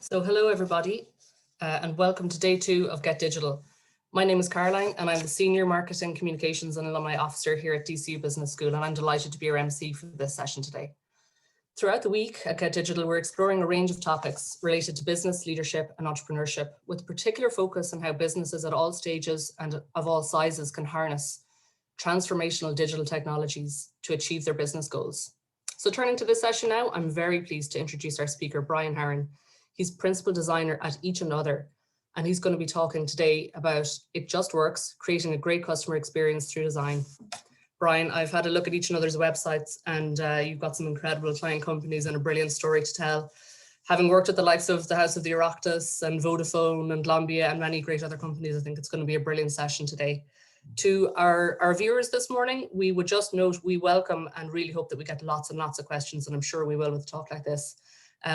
So hello everybody, and welcome to day 2 of GETDigital. My name is Caroline and I'm the Senior Marketing Communications and Alumni Officer here at DCU Business School, and I'm delighted to be your MC for this session today. Throughout the week at GETDigital, we're exploring a range of topics related to business, leadership and entrepreneurship, with particular focus on how businesses at all stages and of all sizes can harness transformational digital technologies to achieve their business goals. So turning to this session now, I'm very pleased to introduce our speaker, Brian Herron. He's principal designer at Each&Other, and he's going to be talking today about It Just Works, creating a great customer experience through design. Brian, I've had a look at Each&Other's websites, and you've got some incredible client companies and a brilliant story to tell. Having worked at the likes of the House of the Oireachtas and Vodafone and Glanbia and many great other companies, I think it's going to be a brilliant session today. To our viewers this morning, we would just note we welcome and really hope that we get lots and lots of questions, and I'm sure we will with a talk like this.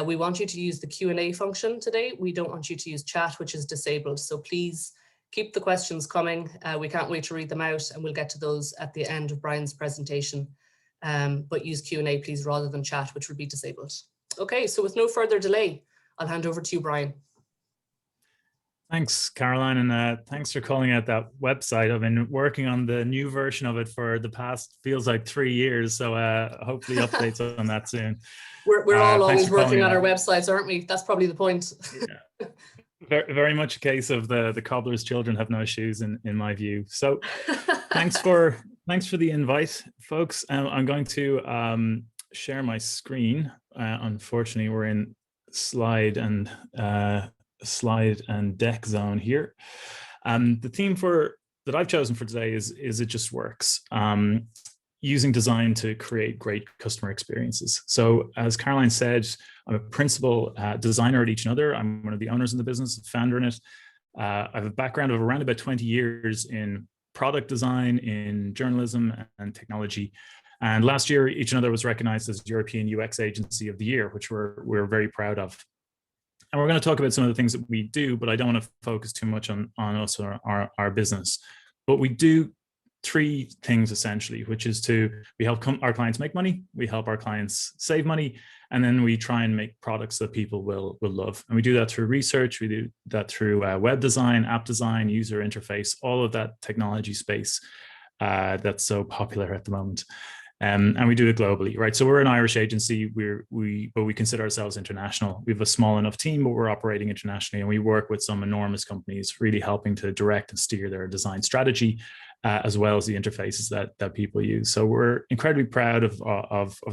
We want you to use the Q&A function today. We don't want you to use chat, which is disabled. So please keep the questions coming. We can't wait to read them out, and we'll get to those at the end of Brian's presentation. But use Q&A, please, rather than chat, which will be disabled. Okay, so with no further delay, I'll hand over to you, Brian. Thanks, Caroline, and thanks for calling out that website. I've been working on the new version of it for the past, feels like 3 years, so hopefully updates on that soon. We're all always working on our websites, aren't we? That's probably the point. Yeah. Very much a case of the cobbler's children have no shoes, in my view. So thanks for the invite, folks. I'm going to share my screen. Unfortunately, we're in slide and deck zone here. The theme that I've chosen for today is It Just Works, using design to create great customer experiences. So as Caroline said, I'm a principal designer at Each&Other. I'm one of the owners in the business, founder in it. I have a background of around about 20 years in product design, in journalism and technology. And last year, Each&Other was recognized as European UX Agency of the Year, which we're very proud of. And we're going to talk about some of the things that we do, but I don't want to focus too much on us or our business. But we do 3 things essentially, which is we help our clients make money, we help our clients save money, and then we try and make products that people will love. And we do that through research, we do that through web design, app design, user interface, all of that technology space that's so popular at the moment. And we do it globally, right? So we're an Irish agency, but we consider ourselves international. We have a small enough team, but we're operating internationally, and we work with some enormous companies, really helping to direct and steer their design strategy, as well as the interfaces that people use. So we're incredibly proud of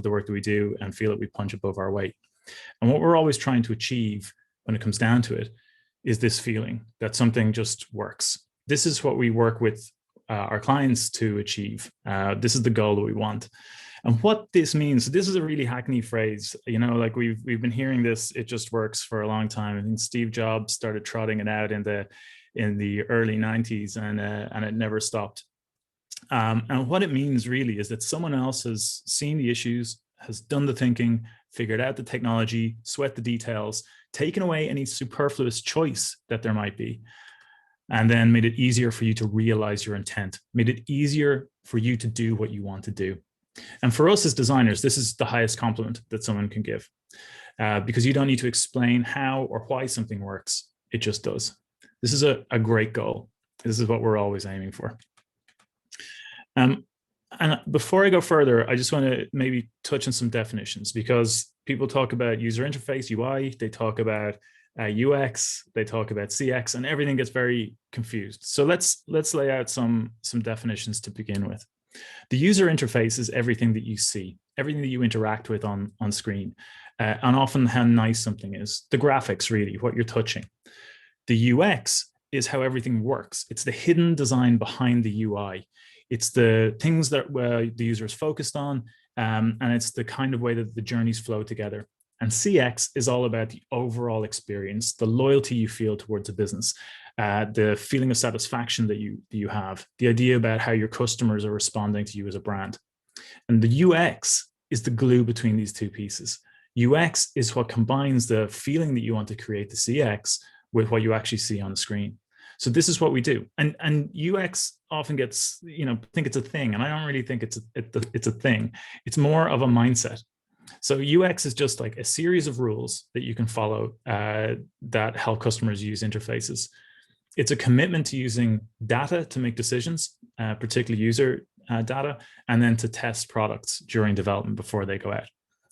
the work that we do and feel that we punch above our weight. And what we're always trying to achieve when it comes down to it is this feeling that something just works. This is what we work with our clients to achieve. This is the goal that we want. And what this means, this is a really hackneyed phrase, like we've been hearing this, it just works for a long time. I think Steve Jobs started trotting it out in the early 90s, and it never stopped. And what it means really is that someone else has seen the issues, has done the thinking, figured out the technology, sweat the details, taken away any superfluous choice that there might be, and then made it easier for you to realize your intent, made it easier for you to do what you want to do. And for us as designers, this is the highest compliment that someone can give, because you don't need to explain how or why something works. It just does. This is a great goal. This is what we're always aiming for. And before I go further, I just want to maybe touch on some definitions, because people talk about user interface, UI, they talk about UX, they talk about CX, and everything gets very confused. So let's lay out some definitions to begin with. The user interface is everything that you see, everything that you interact with on screen, and often how nice something is. The graphics, really, what you're touching. The UX is how everything works. It's the hidden design behind the UI. It's the things that the user is focused on, and it's the kind of way that the journeys flow together. And CX is all about the overall experience, the loyalty you feel towards a business, the feeling of satisfaction that you have, the idea about how your customers are responding to you as a brand. And the UX is the glue between these two pieces. UX is what combines the feeling that you want to create, the CX, with what you actually see on the screen. So this is what we do. And UX often gets, think it's a thing, and I don't really think it's a thing. It's more of a mindset. So UX is just like a series of rules that you can follow that help customers use interfaces. It's a commitment to using data to make decisions, particularly user data, and then to test products during development before they go out.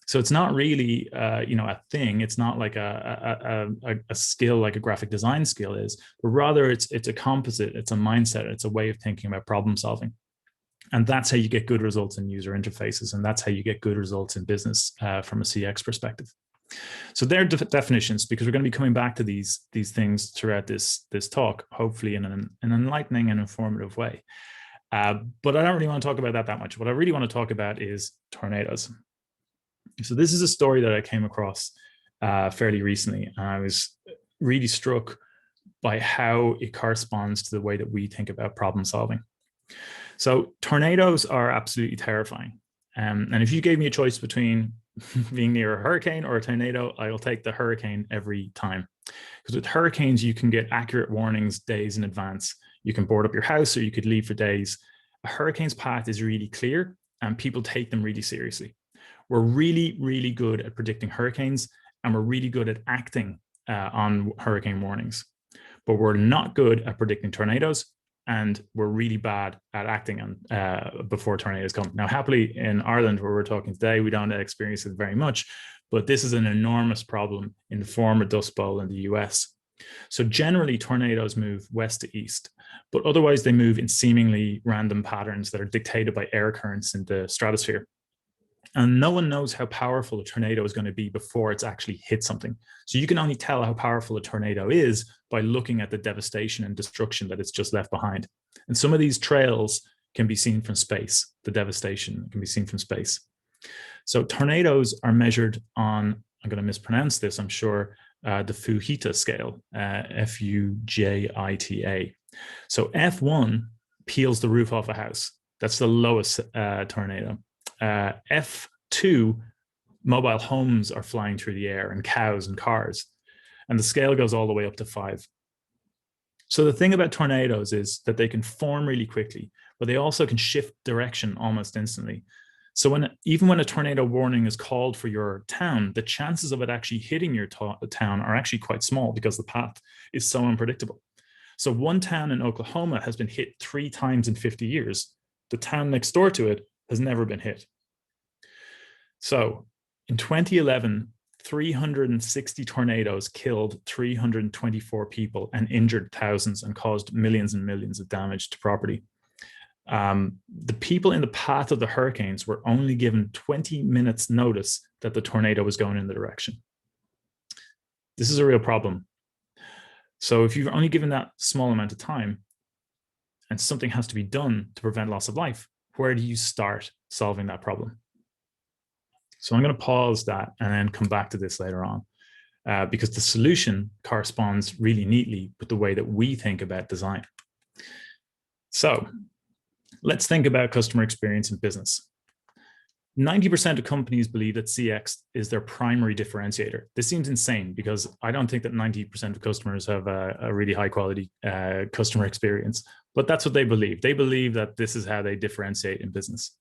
So it's not really, a thing. It's not like a skill like a graphic design skill is, but rather it's a composite. It's a mindset. It's a way of thinking about problem solving. And that's how you get good results in user interfaces. And that's how you get good results in business from a CX perspective. So they're definitions, because we're going to be coming back to these things throughout this talk, hopefully in an enlightening and informative way. But I don't really want to talk about that much. What I really want to talk about is tornadoes. So this is a story that I came across fairly recently. And I was really struck by how it corresponds to the way that we think about problem solving. So tornadoes are absolutely terrifying. And if you gave me a choice between being near a hurricane or a tornado, I'll take the hurricane every time. Because with hurricanes, you can get accurate warnings days in advance. You can board up your house or you could leave for days. A hurricane's path is really clear and people take them really seriously. We're really, really good at predicting hurricanes, and we're really good at acting on hurricane warnings. But we're not good at predicting tornadoes, and we're really bad at acting on before tornadoes come. Now, happily in Ireland, where we're talking today, we don't experience it very much, but this is an enormous problem in the former Dust Bowl in the US. So generally tornadoes move west to east, but otherwise they move in seemingly random patterns that are dictated by air currents in the stratosphere. And no one knows how powerful a tornado is going to be before it's actually hit something. So you can only tell how powerful a tornado is by looking at the devastation and destruction that it's just left behind. And some of these trails can be seen from space. The devastation can be seen from space. So tornadoes are measured on, I'm going to mispronounce this, I'm sure, the Fujita scale, Fujita. So F1 peels the roof off a house. That's the lowest tornado. F2, mobile homes are flying through the air and cows and cars. And the scale goes all the way up to 5. So the thing about tornadoes is that they can form really quickly, but they also can shift direction almost instantly. So even when a tornado warning is called for your town, the chances of it actually hitting your town are actually quite small because the path is so unpredictable. So one town in Oklahoma has been hit 3 times in 50 years. The town next door to it has never been hit. So in 2011, 360 tornadoes killed 324 people and injured thousands and caused millions and millions of damage to property. The people in the path of the hurricanes were only given 20 minutes notice that the tornado was going in the direction. This is a real problem. So if you've only given that small amount of time and something has to be done to prevent loss of life, where do you start solving that problem? So I'm going to pause that and then come back to this later on, because the solution corresponds really neatly with the way that we think about design. So let's think about customer experience in business. 90% of companies believe that CX is their primary differentiator. This seems insane because I don't think that 90% of customers have a really high quality customer experience, but that's what they believe. They believe that this is how they differentiate in business.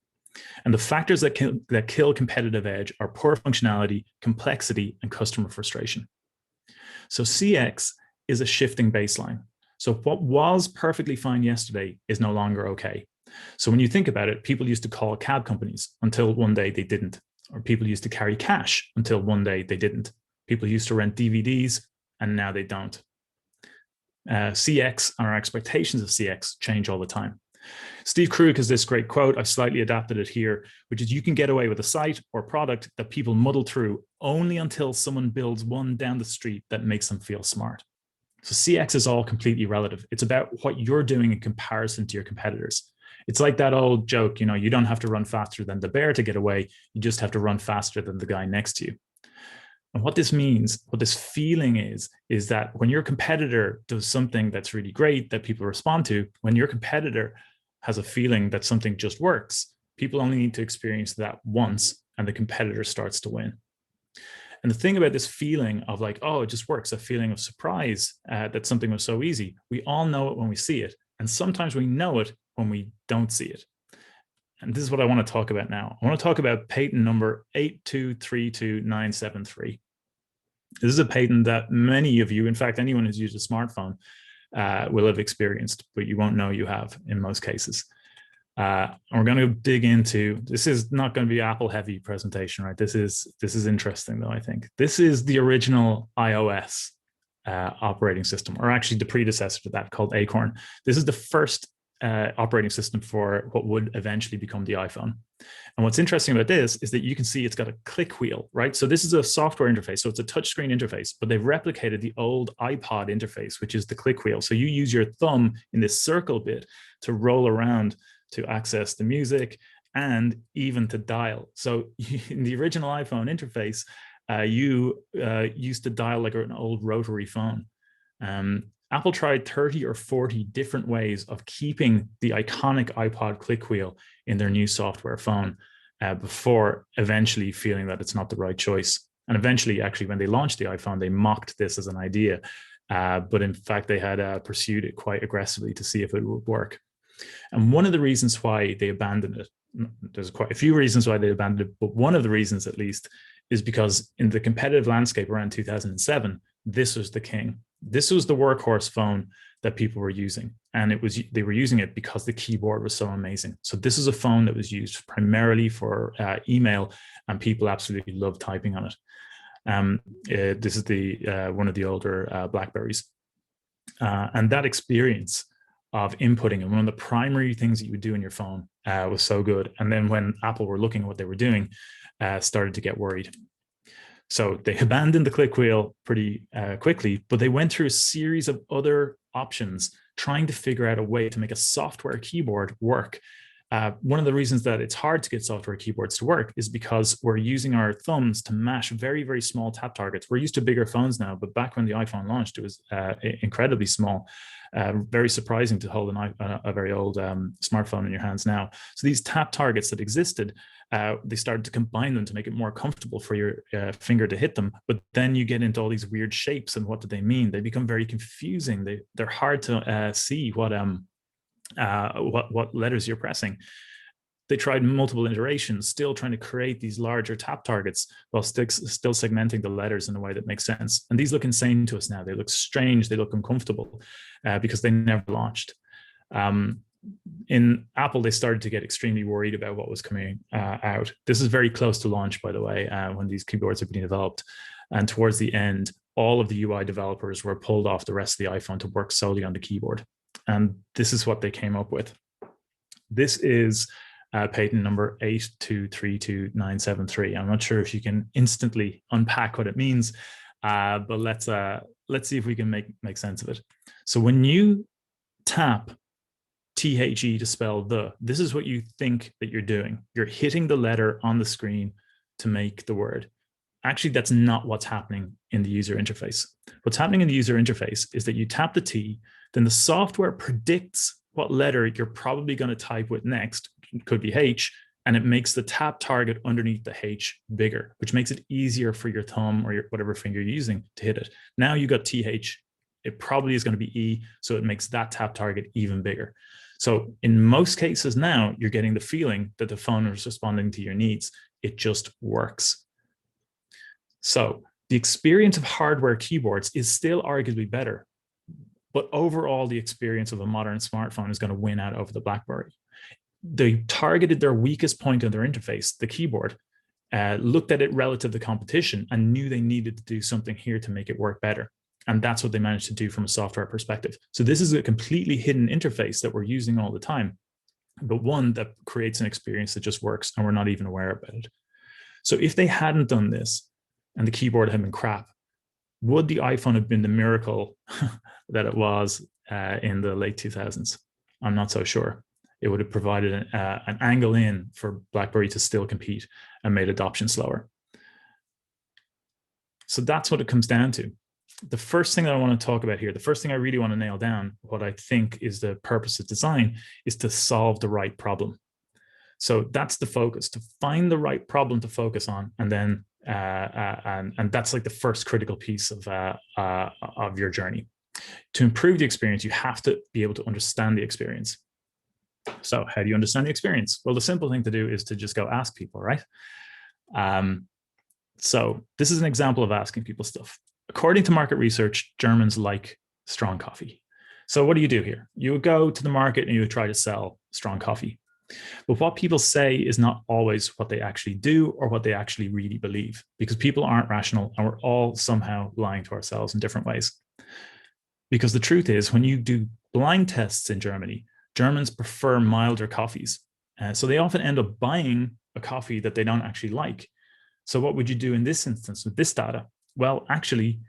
And the factors that kill competitive edge are poor functionality, complexity, and customer frustration. So CX is a shifting baseline. So what was perfectly fine yesterday is no longer okay. So when you think about it, people used to call cab companies until one day they didn't, or people used to carry cash until one day they didn't. People used to rent DVDs and now they don't. CX and our expectations of CX change all the time. Steve Krug has this great quote, I've slightly adapted it here, which is you can get away with a site or product that people muddle through only until someone builds one down the street that makes them feel smart. So CX is all completely relative. It's about what you're doing in comparison to your competitors. It's like that old joke, you don't have to run faster than the bear to get away. You just have to run faster than the guy next to you. And what this means, what this feeling is that when your competitor does something that's really great that people respond to, when your competitor has a feeling that something just works, people only need to experience that once and the competitor starts to win. And the thing about this feeling of like, oh, it just works, a feeling of surprise that something was so easy, we all know it when we see it. And sometimes we know it when we don't see it. And this is what I want to talk about now. I want to talk about patent number 8232973. This is a patent that many of you, in fact, anyone who's used a smartphone will have experienced, but you won't know you have in most cases. And we're going to dig into, this is not going to be Apple heavy presentation, right? This is interesting though, I think. This is the original iOS operating system, or actually the predecessor to that, called Acorn. This is the first operating system for what would eventually become the iPhone. And what's interesting about this is that you can see it's got a click wheel, right? So this is a software interface. So it's a touchscreen interface, but they've replicated the old iPod interface, which is the click wheel. So you use your thumb in this circle bit to roll around to access the music and even to dial. So in the original iPhone interface, you used to dial like an old rotary phone. Apple tried 30 or 40 different ways of keeping the iconic iPod click wheel in their new software phone before eventually feeling that it's not the right choice. And eventually, actually, when they launched the iPhone, they mocked this as an idea. But in fact, they had pursued it quite aggressively to see if it would work. And one of the reasons why they abandoned it, there's quite a few reasons why they abandoned it, but one of the reasons at least is because in the competitive landscape around 2007, this was the king. This was the workhorse phone that people were using. And they were using it because the keyboard was so amazing. So this is a phone that was used primarily for email, and people absolutely loved typing on it. This is one of the older Blackberries. And that experience of inputting, and one of the primary things that you would do in your phone was so good. And then when Apple were looking at what they were doing, started to get worried. So they abandoned the click wheel pretty quickly, but they went through a series of other options trying to figure out a way to make a software keyboard work. One of the reasons that it's hard to get software keyboards to work is because we're using our thumbs to mash very, very small tap targets. We're used to bigger phones now, but back when the iPhone launched, it was incredibly small. Very surprising to hold a very old smartphone in your hands now. So these tap targets that existed, they started to combine them to make it more comfortable for your finger to hit them. But then you get into all these weird shapes, and what do they mean? They become very confusing. They're hard to see what letters you're pressing. They tried multiple iterations, still trying to create these larger tap targets while still segmenting the letters in a way that makes sense. And these look insane to us now. They look strange. They look uncomfortable because they never launched. In Apple, they started to get extremely worried about what was coming out. This is very close to launch, by the way, when these keyboards are being developed. And towards the end, all of the UI developers were pulled off the rest of the iPhone to work solely on the keyboard. And this is what they came up with. This is patent number 8232973. I'm not sure if you can instantly unpack what it means, but let's see if we can make sense of it. So when you tap THE to spell this is what you think that you're doing. You're hitting the letter on the screen to make the word. Actually, that's not what's happening in the user interface. What's happening in the user interface is that you tap the T, then the software predicts what letter you're probably going to type with next. It could be H, and it makes the tap target underneath the H bigger, which makes it easier for your thumb or whatever finger you're using to hit it. Now you got TH, it probably is going to be E, so it makes that tap target even bigger. So in most cases now, you're getting the feeling that the phone is responding to your needs. It just works. So the experience of hardware keyboards is still arguably better, but overall the experience of a modern smartphone is going to win out over the BlackBerry. They targeted their weakest point in their interface, the keyboard, looked at it relative to competition and knew they needed to do something here to make it work better. And that's what they managed to do from a software perspective. So this is a completely hidden interface that we're using all the time, but one that creates an experience that just works and we're not even aware about it. So if they hadn't done this and the keyboard had been crap, would the iPhone have been the miracle that it was in the late 2000s? I'm not so sure. It would have provided an angle in for BlackBerry to still compete and made adoption slower. So that's what it comes down to. The first thing that I want to talk about here, the first thing I really want to nail down, what I think is the purpose of design, is to solve the right problem. So that's the focus, to find the right problem to focus on, and then and that's like the first critical piece of your journey. To improve the experience, you have to be able to understand the experience. So how do you understand the experience? Well, the simple thing to do is to just go ask people, right? So this is an example of asking people stuff. According to market research, Germans like strong coffee. So what do you do here? You would go to the market and you would try to sell strong coffee. But what people say is not always what they actually do or what they actually really believe, because people aren't rational and we're all somehow lying to ourselves in different ways. Because the truth is, when you do blind tests in Germany, Germans prefer milder coffees. So they often end up buying a coffee that they don't actually like. So what would you do in this instance with this data? Well, actually,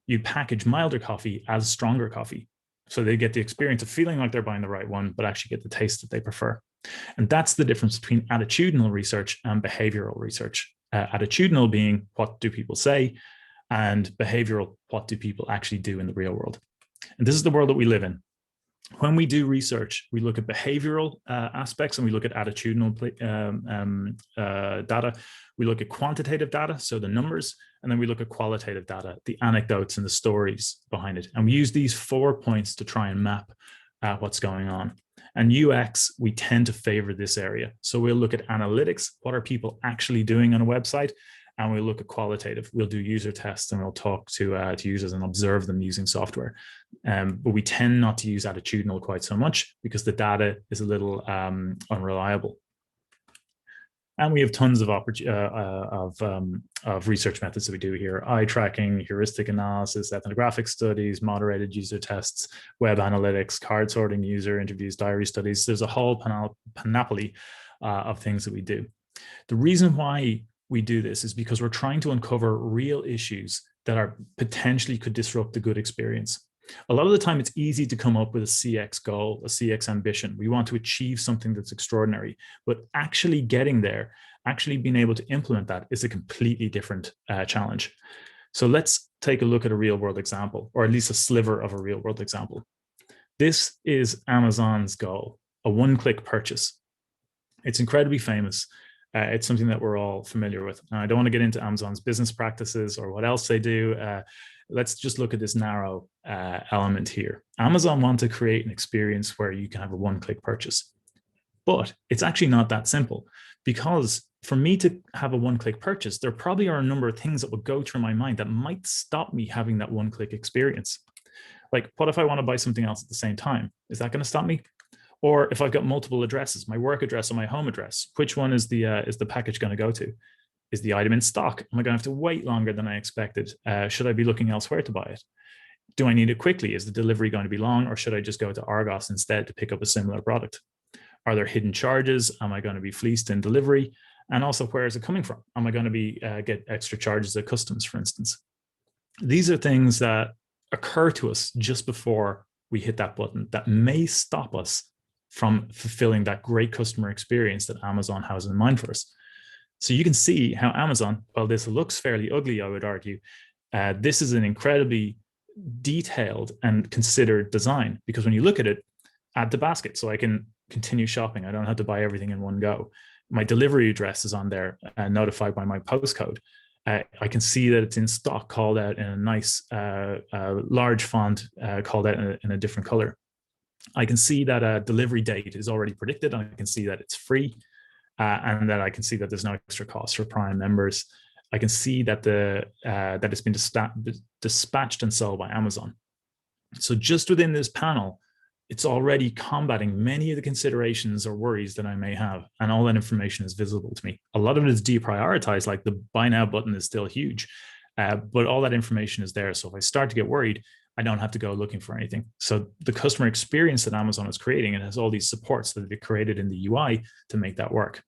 you package milder coffee as stronger coffee. So they get the experience of feeling like they're buying the right one, but actually get the taste that they prefer. And that's the difference between attitudinal research and behavioral research. Attitudinal being, what do people say? And behavioral, what do people actually do in the real world? And this is the world that we live in. When we do research, we look at behavioral aspects and we look at attitudinal data. We look at quantitative data, so the numbers, and then we look at qualitative data, the anecdotes and the stories behind it. And we use these 4 points to try and map what's going on. And UX, we tend to favor this area. So we'll look at analytics. What are people actually doing on a website? And we'll look at qualitative. We'll do user tests and we'll talk to users and observe them using software. But we tend not to use attitudinal quite so much because the data is a little unreliable. And we have tons of research methods that we do here: eye tracking, heuristic analysis, ethnographic studies, moderated user tests, web analytics, card sorting, user interviews, diary studies. There's a whole panoply of things that we do. The reason why we do this is because we're trying to uncover real issues that are potentially could disrupt the good experience. A lot of the time, it's easy to come up with a CX goal, a CX ambition. We want to achieve something that's extraordinary, but actually getting there, actually being able to implement that is a completely different challenge. So let's take a look at a real world example, or at least a sliver of a real world example. This is Amazon's goal, a one-click purchase. It's incredibly famous. It's something that we're all familiar with. Now, I don't want to get into Amazon's business practices or what else they do. Let's just look at this narrow element here. Amazon want to create an experience where you can have a one-click purchase. But it's actually not that simple, because for me to have a one-click purchase, there probably are a number of things that will go through my mind that might stop me having that one-click experience. Like, what if I want to buy something else at the same time? Is that going to stop me? Or if I've got multiple addresses, my work address and my home address, which one is the package going to go to? Is the item in stock? Am I going to have to wait longer than I expected? Should I be looking elsewhere to buy it? Do I need it quickly? Is the delivery going to be long, or should I just go to Argos instead to pick up a similar product? Are there hidden charges? Am I going to be fleeced in delivery? And also, where is it coming from? Am I going to be get extra charges at customs, for instance? These are things that occur to us just before we hit that button that may stop us from fulfilling that great customer experience that Amazon has in mind for us. So you can see how Amazon, while this looks fairly ugly, I would argue, this is an incredibly detailed and considered design, because when you look at it, add to basket, so I can continue shopping. I don't have to buy everything in one go. My delivery address is on there, notified by my postcode. I can see that it's in stock, called out in a nice large font, called out in a different color. I can see that a delivery date is already predicted, and I can see that it's free, and that I can see that there's no extra cost for Prime members. I can see that that it's been dispatched and sold by Amazon. So just within this panel, it's already combating many of the considerations or worries that I may have, and all that information is visible to me. A lot of it is deprioritized, like the buy now button is still huge, but all that information is there. So if I start to get worried, I don't have to go looking for anything. So the customer experience that Amazon is creating, it has all these supports that they've created in the UI to make that work.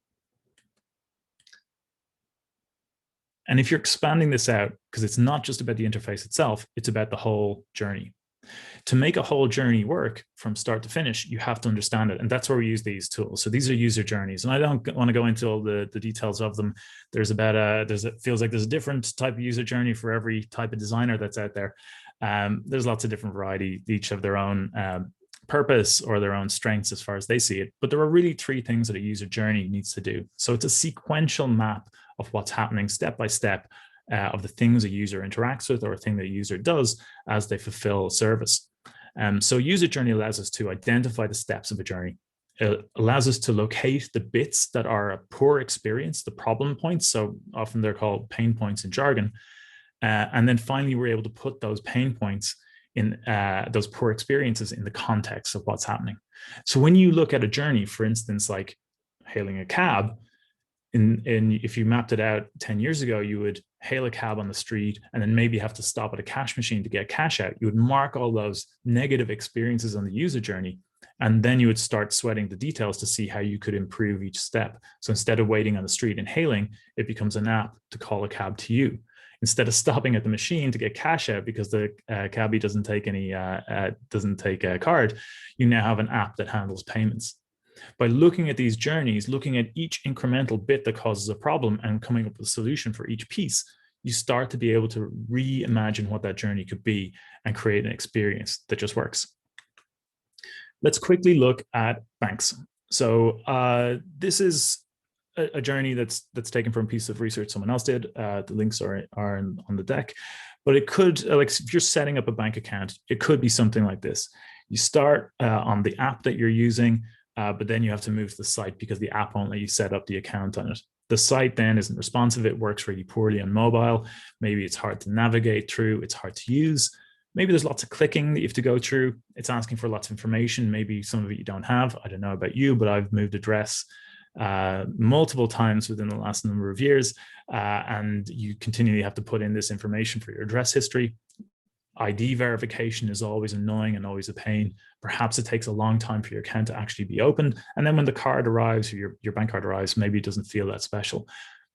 And if you're expanding this out, because it's not just about the interface itself, it's about the whole journey. To make a whole journey work from start to finish, you have to understand it. And that's where we use these tools. So these are user journeys. And I don't want to go into all the details of them. It feels like there's a different type of user journey for every type of designer that's out there. There's lots of different variety, each have their own purpose or their own strengths as far as they see it. But there are really three things that a user journey needs to do. So it's a sequential map of what's happening step by step, of the things a user interacts with or a thing that a user does as they fulfill a service. So user journey allows us to identify the steps of a journey. It allows us to locate the bits that are a poor experience, the problem points. So often they're called pain points in jargon. And then finally, we're able to put those pain points in those poor experiences in the context of what's happening. So when you look at a journey, for instance, like hailing a cab, if you mapped it out 10 years ago, you would hail a cab on the street and then maybe have to stop at a cash machine to get cash out. You would mark all those negative experiences on the user journey, and then you would start sweating the details to see how you could improve each step. So instead of waiting on the street and hailing, it becomes an app to call a cab to you. Instead of stopping at the machine to get cash out because the cabbie doesn't take a card, you now have an app that handles payments. By looking at these journeys, looking at each incremental bit that causes a problem and coming up with a solution for each piece, you start to be able to reimagine what that journey could be and create an experience that just works. Let's quickly look at banks. So this is a journey that's taken from a piece of research someone else did. The links are on the deck, but it could, like if you're setting up a bank account, it could be something like this. You start on the app that you're using, but then you have to move to the site because the app won't let you set up the account on it. The site then isn't responsive. It works really poorly on mobile. Maybe it's hard to navigate through. It's hard to use. Maybe there's lots of clicking that you have to go through. It's asking for lots of information. Maybe some of it you don't have. I don't know about you, but I've moved address multiple times within the last number of years, and you continually have to put in this information for your address history. ID verification is always annoying and always a pain. Perhaps it takes a long time for your account to actually be opened, and then when the card arrives, or your bank card arrives, maybe it doesn't feel that special.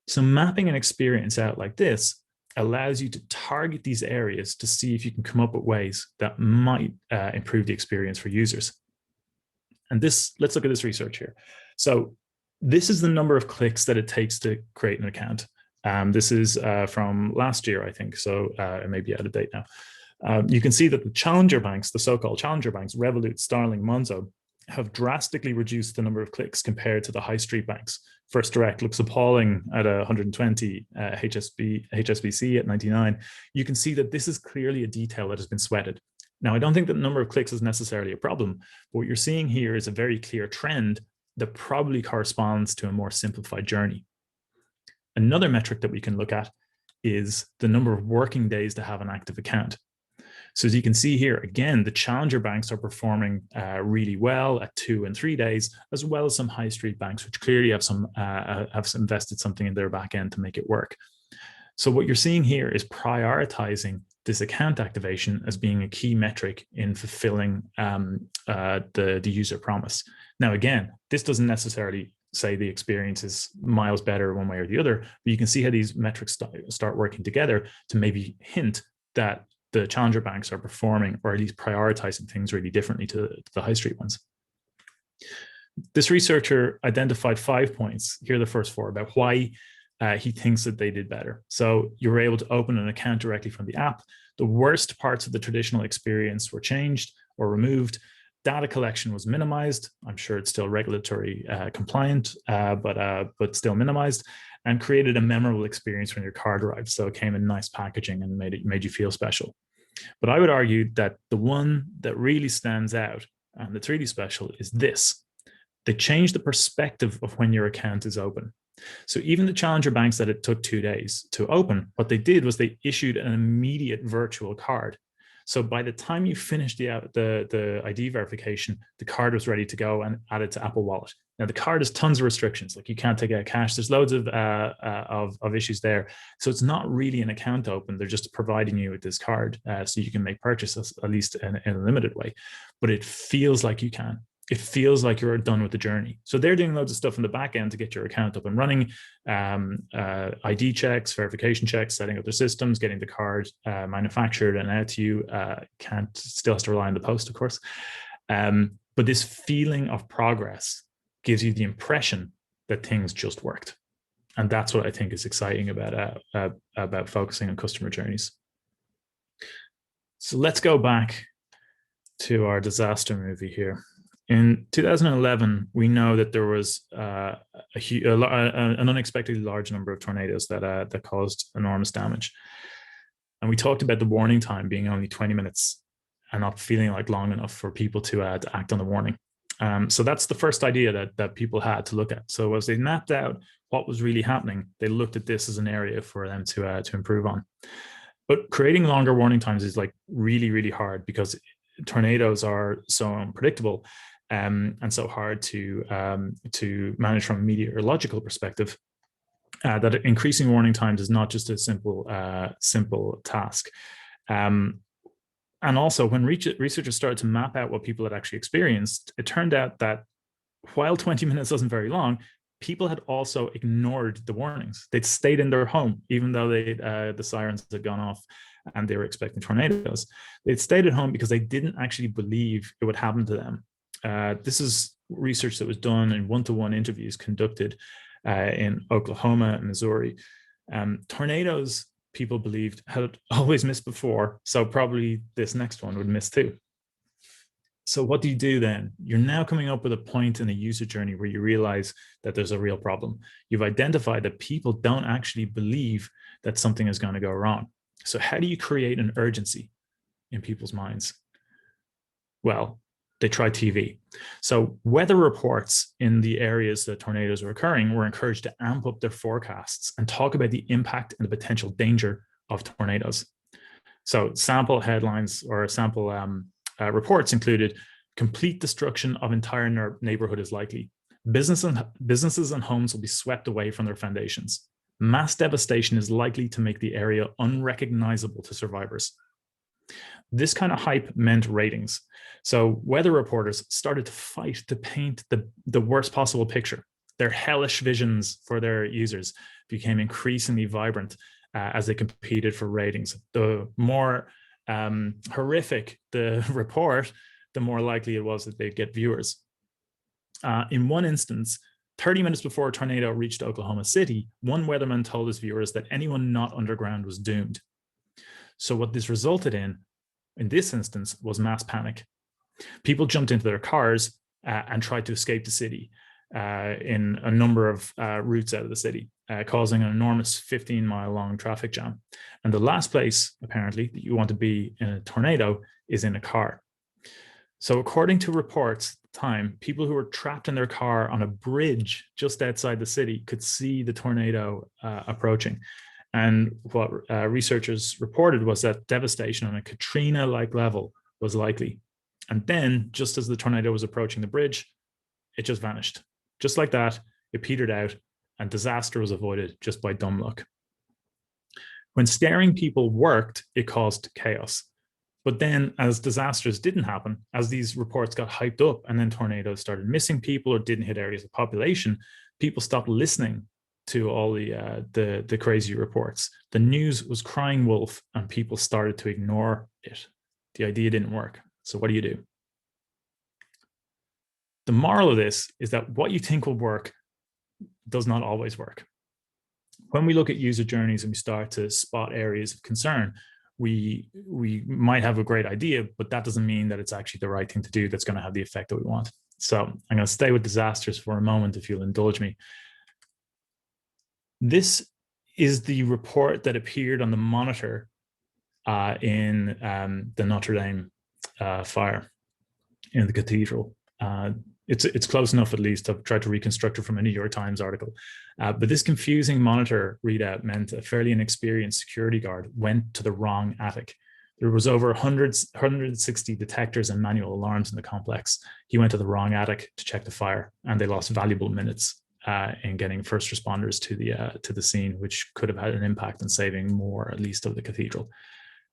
So mapping an experience out like this allows you to target these areas to see if you can come up with ways that might improve the experience for users. And let's look at this research here. So this is the number of clicks that it takes to create an account. This is from last year, I think, so it may be out of date now. You can see that the challenger banks, the so-called challenger banks, Revolut, Starling, Monzo, have drastically reduced the number of clicks compared to the high street banks. First Direct looks appalling at 120, HSBC at 99. You can see that this is clearly a detail that has been sweated. Now, I don't think that the number of clicks is necessarily a problem, but what you're seeing here is a very clear trend that probably corresponds to a more simplified journey. Another metric that we can look at is the number of working days to have an active account. So as you can see here, again, the challenger banks are performing really well at 2 and 3 days, as well as some high street banks, which clearly have invested something in their back end to make it work. So what you're seeing here is prioritizing this account activation as being a key metric in fulfilling the user promise. Now, again, this doesn't necessarily say the experience is miles better one way or the other, but you can see how these metrics start working together to maybe hint that the challenger banks are performing, or at least prioritizing things really differently to the high street ones. This researcher identified 5 points. Here are the first 4 about why he thinks that they did better. So you were able to open an account directly from the app. The worst parts of the traditional experience were changed or removed. Data collection was minimized. I'm sure it's still regulatory compliant, but still minimized, and created a memorable experience when your card arrived. So it came in nice packaging and made you feel special. But I would argue that the one that really stands out and that's really special is this. They changed the perspective of when your account is open. So even the challenger banks that it took 2 days to open, what they did was they issued an immediate virtual card. So by the time you finished the ID verification, the card was ready to go and added to Apple Wallet. Now the card has tons of restrictions, like you can't take out cash. There's loads of issues there. So it's not really an account open. They're just providing you with this card so you can make purchases, at least in a limited way. But it feels like you can. It feels like you're done with the journey. So they're doing loads of stuff in the back end to get your account up and running, ID checks, verification checks, setting up their systems, getting the card manufactured and out to you. Still has to rely on the post, of course. But this feeling of progress gives you the impression that things just worked. And that's what I think is exciting about focusing on customer journeys. So let's go back to our disaster movie here. In 2011, we know that there was an unexpectedly large number of tornadoes that caused enormous damage. And we talked about the warning time being only 20 minutes and not feeling like long enough for people to act on the warning. So that's the first idea that people had to look at. So as they mapped out what was really happening, they looked at this as an area for them to improve on. But creating longer warning times is like really, really hard because tornadoes are so unpredictable and so hard to manage from a meteorological perspective. That increasing warning times is not just a simple task. And also, when researchers started to map out what people had actually experienced, it turned out that while 20 minutes wasn't very long, people had also ignored the warnings. They'd stayed in their home, even though the sirens had gone off and they were expecting tornadoes. They'd stayed at home because they didn't actually believe it would happen to them. This is research that was done in one-to-one interviews conducted in Oklahoma and Missouri. Tornadoes, people believed, had always missed before, so probably this next one would miss too. So what do you do then? You're now coming up with a point in a user journey where you realize that there's a real problem. You've identified that people don't actually believe that something is going to go wrong. So how do you create an urgency in people's minds? Well, they tried TV. So weather reports in the areas that tornadoes were occurring were encouraged to amp up their forecasts and talk about the impact and the potential danger of tornadoes. So sample headlines or sample reports included: complete destruction of entire neighborhood is likely. Businesses and homes will be swept away from their foundations. Mass devastation is likely to make the area unrecognizable to survivors. This kind of hype meant ratings. So weather reporters started to fight to paint the worst possible picture. Their hellish visions for their users became increasingly vibrant as they competed for ratings. The more horrific the report, the more likely it was that they'd get viewers. In one instance, 30 minutes before a tornado reached Oklahoma City, one weatherman told his viewers that anyone not underground was doomed. So what this resulted in this instance, was mass panic. People jumped into their cars and tried to escape the city in a number of routes out of the city, causing an enormous 15-mile long traffic jam. And the last place, apparently, that you want to be in a tornado is in a car. So according to reports at the time, people who were trapped in their car on a bridge just outside the city could see the tornado approaching. And what researchers reported was that devastation on a Katrina-like level was likely. And then, just as the tornado was approaching the bridge, it just vanished. Just like that, it petered out, and disaster was avoided just by dumb luck. When scaring people worked, it caused chaos. But then, as disasters didn't happen, as these reports got hyped up and then tornadoes started missing people or didn't hit areas of population, people stopped listening to all the crazy reports. The news was crying wolf, and people started to ignore it. The idea didn't work. So what do you do? The moral of this is that what you think will work does not always work. When we look at user journeys and we start to spot areas of concern, we might have a great idea, but that doesn't mean that it's actually the right thing to do that's going to have the effect that we want. So I'm going to stay with disasters for a moment, if you'll indulge me. This is the report that appeared on the monitor in the Notre Dame fire in the cathedral. It's close enough, at least. I've tried to reconstruct it from a New York Times article. But this confusing monitor readout meant a fairly inexperienced security guard went to the wrong attic. There was over 160 detectors and manual alarms in the complex. He went to the wrong attic to check the fire, and they lost valuable minutes in getting first responders to the scene, which could have had an impact on saving more, at least, of the cathedral.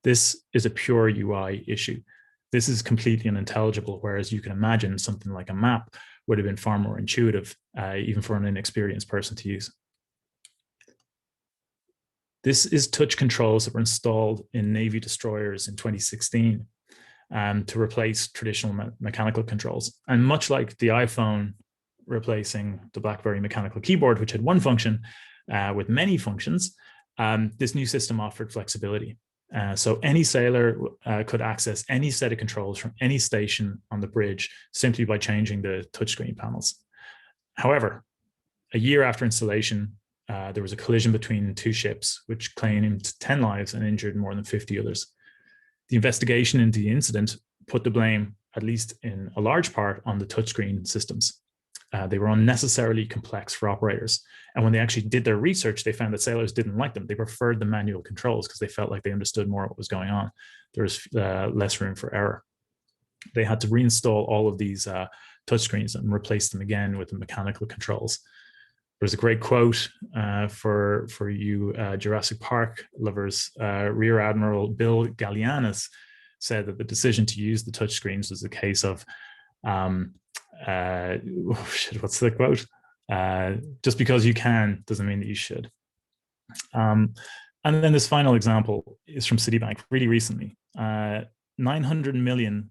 This is a pure UI issue. This is completely unintelligible, whereas you can imagine something like a map would have been far more intuitive, even for an inexperienced person to use. This is touch controls that were installed in Navy destroyers in 2016 to replace traditional mechanical controls. And much like the iPhone replacing the BlackBerry mechanical keyboard, which had one function with many functions, this new system offered flexibility. So any sailor could access any set of controls from any station on the bridge simply by changing the touchscreen panels. However, a year after installation, there was a collision between two ships, which claimed 10 lives and injured more than 50 others. The investigation into the incident put the blame at least in a large part, on the touchscreen systems. They were unnecessarily complex for operators. And when they actually did their research, they found that sailors didn't like them. They preferred the manual controls because they felt like they understood more what was going on. There was less room for error. They had to reinstall all of these touchscreens and replace them again with the mechanical controls. There's a great quote for you Jurassic Park lovers. Rear Admiral Bill Gallianis said that the decision to use the touchscreens was a case of what's the quote? Just because you can doesn't mean that you should. And then this final example is from Citibank really recently. 900 million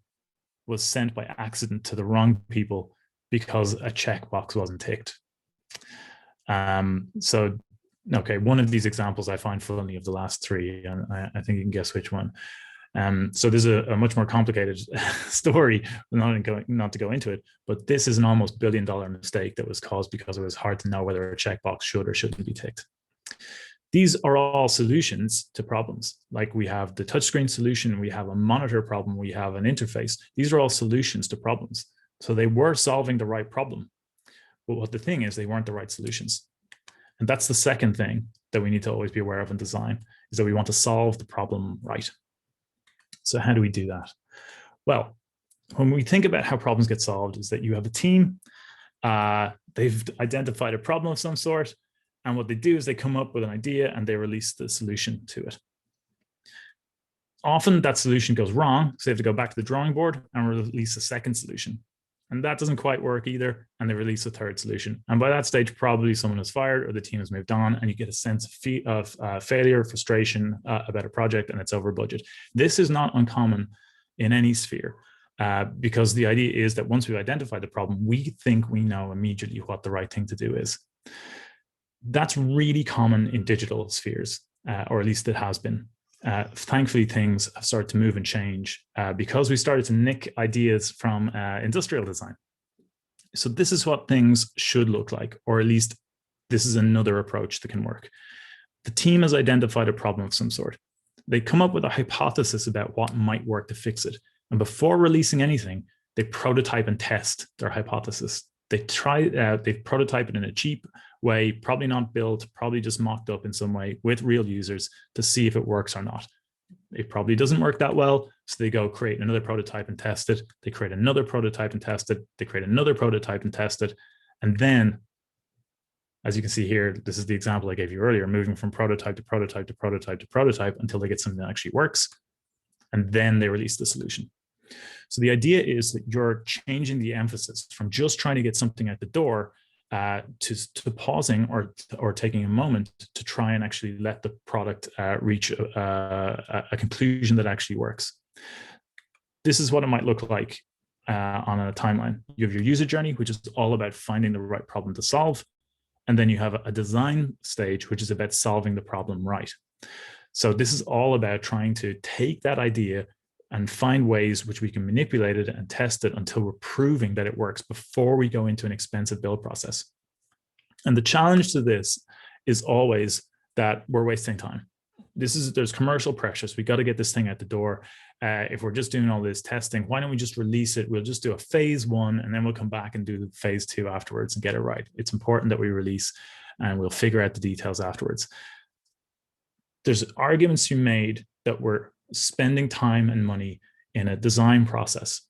was sent by accident to the wrong people because a checkbox wasn't ticked. So, okay, one of these examples I find funny of the last three, and I think you can guess which one. So there's a much more complicated story, not to go into it, but this is an almost $1 billion mistake that was caused because it was hard to know whether a checkbox should or shouldn't be ticked. These are all solutions to problems. Like we have the touchscreen solution, we have a monitor problem, we have an interface. These are all solutions to problems. So they were solving the right problem. But what the thing is, they weren't the right solutions. And that's the second thing that we need to always be aware of in design, is that we want to solve the problem right. So how do we do that? Well, when we think about how problems get solved, is that you have a team, they've identified a problem of some sort, and what they do is they come up with an idea and they release the solution to it. Often that solution goes wrong, so they have to go back to the drawing board and release a second solution. And that doesn't quite work either, and they release a third solution. And by that stage, probably someone is fired or the team has moved on, and you get a sense of failure, frustration about a project, and it's over budget. This is not uncommon in any sphere, because the idea is that once we've identified the problem, we think we know immediately what the right thing to do is. That's really common in digital spheres, or at least it has been. Thankfully, things have started to move and change because we started to nick ideas from industrial design. So this is what things should look like, or at least this is another approach that can work. The team has identified a problem of some sort. They come up with a hypothesis about what might work to fix it. And before releasing anything, they prototype and test their hypothesis. They prototype it in a cheap way, probably not built, probably just mocked up in some way with real users to see if it works or not. It probably doesn't work that well, so they go create another prototype and test it. They create another prototype and test it. They create another prototype and test it. And then, as you can see here, this is the example I gave you earlier, moving from prototype to prototype to prototype to prototype until they get something that actually works. And then they release the solution. So the idea is that you're changing the emphasis from just trying to get something out the door to pausing or taking a moment to try and actually let the product reach a conclusion that actually works. This is what it might look like on a timeline. You have your user journey, which is all about finding the right problem to solve. And then you have a design stage, which is about solving the problem right. So this is all about trying to take that idea and find ways which we can manipulate it and test it until we're proving that it works before we go into an expensive build process. And the challenge to this is always that we're wasting time. There's commercial pressures. We got to get this thing out the door. If we're just doing all this testing, why don't we just release it? We'll just do a phase 1 and then we'll come back and do the phase 2 afterwards and get it right. It's important that we release and we'll figure out the details afterwards. There's arguments you made that we're spending time and money in a design process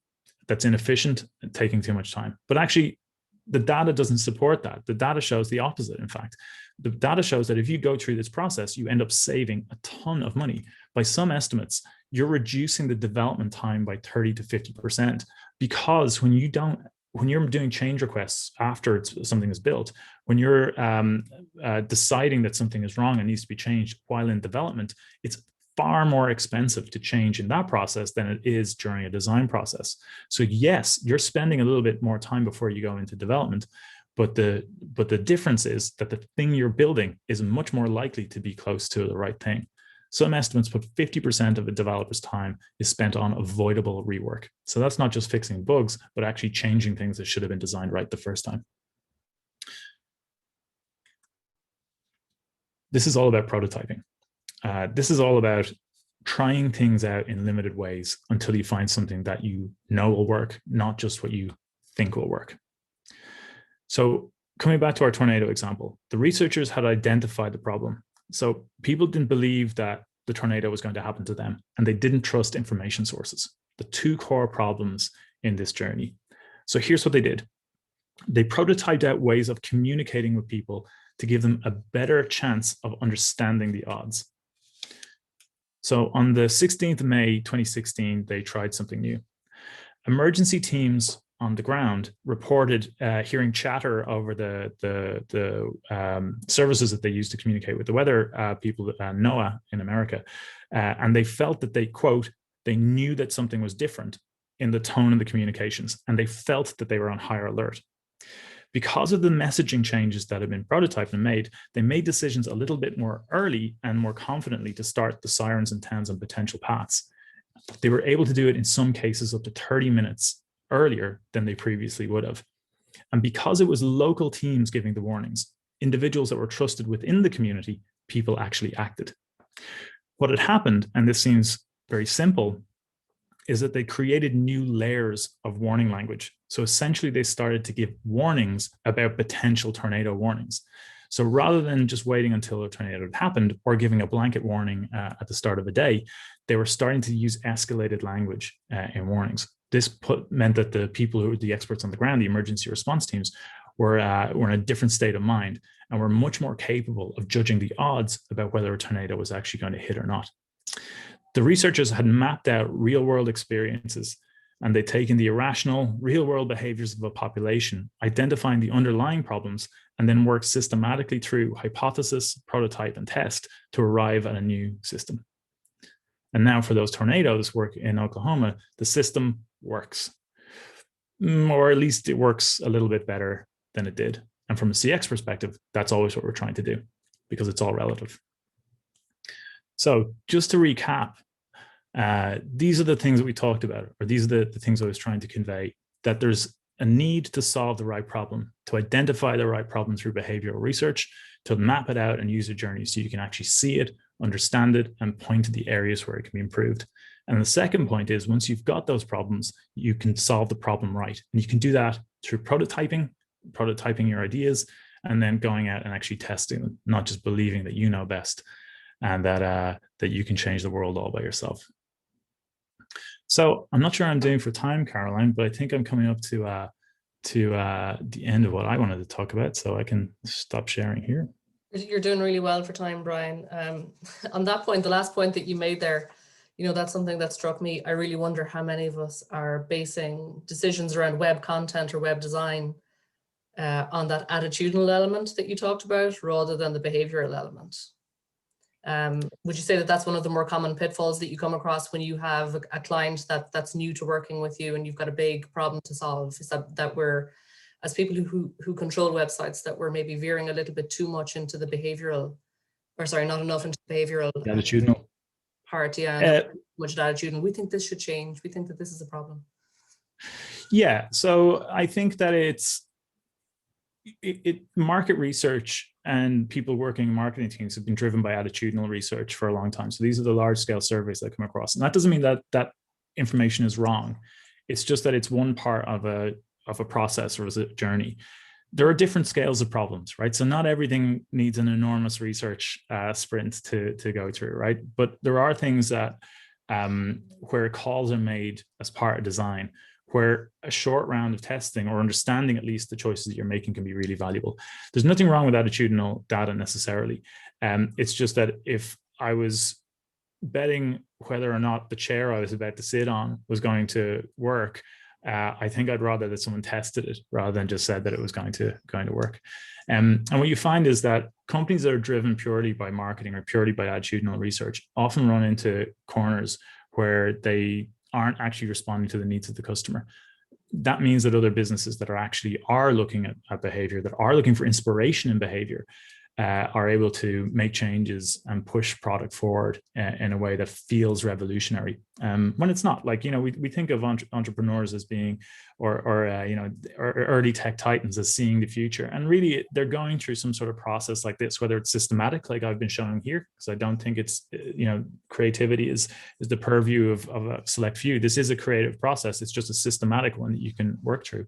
that's inefficient and taking too much time. But actually, the data doesn't support that. The data shows the opposite, in fact. The data shows that if you go through this process, you end up saving a ton of money. By some estimates, you're reducing the development time by 30 to 50%, because when you're doing change requests after something is built, when you're deciding that something is wrong and needs to be changed while in development, it's far more expensive to change in that process than it is during a design process. So yes, you're spending a little bit more time before you go into development, but the difference is that the thing you're building is much more likely to be close to the right thing. Some estimates put 50% of a developer's time is spent on avoidable rework. So that's not just fixing bugs, but actually changing things that should have been designed right the first time. This is all about prototyping. This is all about trying things out in limited ways until you find something that you know will work, not just what you think will work. So coming back to our tornado example, the researchers had identified the problem. So people didn't believe that the tornado was going to happen to them, and they didn't trust information sources, the two core problems in this journey. So here's what they did. They prototyped out ways of communicating with people to give them a better chance of understanding the odds. So on the 16th of May, 2016, they tried something new. Emergency teams on the ground reported hearing chatter over the services that they use to communicate with the weather people, NOAA in America. And they felt that they, quote, they knew that something was different in the tone of the communications, and they felt that they were on higher alert. Because of the messaging changes that have been prototyped and made, they made decisions a little bit more early and more confidently to start the sirens and towns on potential paths. They were able to do it in some cases up to 30 minutes earlier than they previously would have. And because it was local teams giving the warnings, individuals that were trusted within the community, people actually acted. What had happened, and this seems very simple, is that they created new layers of warning language. So essentially they started to give warnings about potential tornado warnings. So rather than just waiting until a tornado had happened or giving a blanket warning at the start of a day, they were starting to use escalated language in warnings. This meant that the people who were the experts on the ground, the emergency response teams, were in a different state of mind and were much more capable of judging the odds about whether a tornado was actually going to hit or not. The researchers had mapped out real-world experiences, and they'd taken the irrational, real-world behaviors of a population, identifying the underlying problems, and then worked systematically through hypothesis, prototype, and test to arrive at a new system. And now for those tornadoes work in Oklahoma, the system works, or at least it works a little bit better than it did. And from a CX perspective, that's always what we're trying to do, because it's all relative. So just to recap, these are the things that we talked about, or these are the things I was trying to convey, that there's a need to solve the right problem, to identify the right problem through behavioral research, to map it out and user journeys so you can actually see it, understand it, and point to the areas where it can be improved. And the second point is, once you've got those problems, you can solve the problem right. And you can do that through prototyping your ideas, and then going out and actually testing them, not just believing that you know best and that you can change the world all by yourself. So I'm not sure I'm doing for time, Caroline, but I think I'm coming up to the end of what I wanted to talk about, so I can stop sharing here. You're doing really well for time, Brian. On that point, the last point that you made there, you know, that's something that struck me. I really wonder how many of us are basing decisions around web content or web design on that attitudinal element that you talked about, rather than the behavioral element. Would you say that that's one of the more common pitfalls that you come across when you have a client that's new to working with you and you've got a big problem to solve? Is that we're, as people who control websites, that we're maybe veering a little bit too much into the behavioral, or sorry, not enough into the behavioral Attitudinal part, yeah, much attitudinal. We think this should change. We think that this is a problem. Yeah, so I think that it's market research and people working in marketing teams have been driven by attitudinal research for a long time. So these are the large scale surveys that come across. And that doesn't mean that information is wrong. It's just that it's one part of a process or a journey. There are different scales of problems, right? So not everything needs an enormous research sprint to go through, right? But there are things that where calls are made as part of design, where a short round of testing or understanding at least the choices that you're making can be really valuable. There's nothing wrong with attitudinal data necessarily. It's just that if I was betting whether or not the chair I was about to sit on was going to work, I think I'd rather that someone tested it rather than just said that it was going to work. And what you find is that companies that are driven purely by marketing or purely by attitudinal research often run into corners where they aren't actually responding to the needs of the customer. That means that other businesses that are looking at behavior, that are looking for inspiration in behavior, are able to make changes and push product forward in a way that feels revolutionary, when it's not. Like, we think of entrepreneurs as being, or early tech titans as seeing the future, and really they're going through some sort of process like this, whether it's systematic, like I've been showing here, because I don't think it's, creativity is the purview of a select few. This is a creative process. It's just a systematic one that you can work through.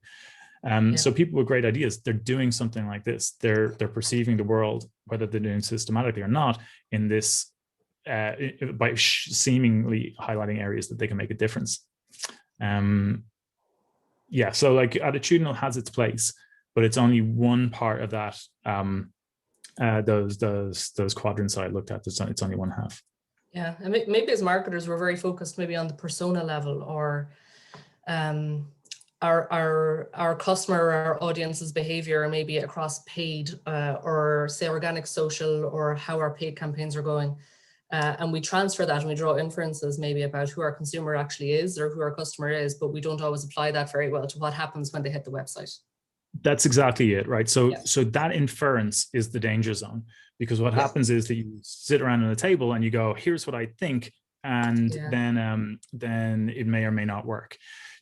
So people with great ideas, they're doing something like this. They're perceiving the world, whether they're doing systematically or not, in this by seemingly highlighting areas that they can make a difference. So like attitudinal has its place, but it's only one part of that. Those quadrants I looked at, it's only one half. Yeah, and maybe as marketers, we're very focused maybe on the persona level, or our customer, our audience's behavior, maybe across paid or say organic social, or how our paid campaigns are going. And we transfer that and we draw inferences maybe about who our consumer actually is or who our customer is, but we don't always apply that very well to what happens when they hit the website. That's exactly it, right? So that inference is the danger zone, because what happens is that you sit around on a table and you go, here's what I think, and then it may or may not work.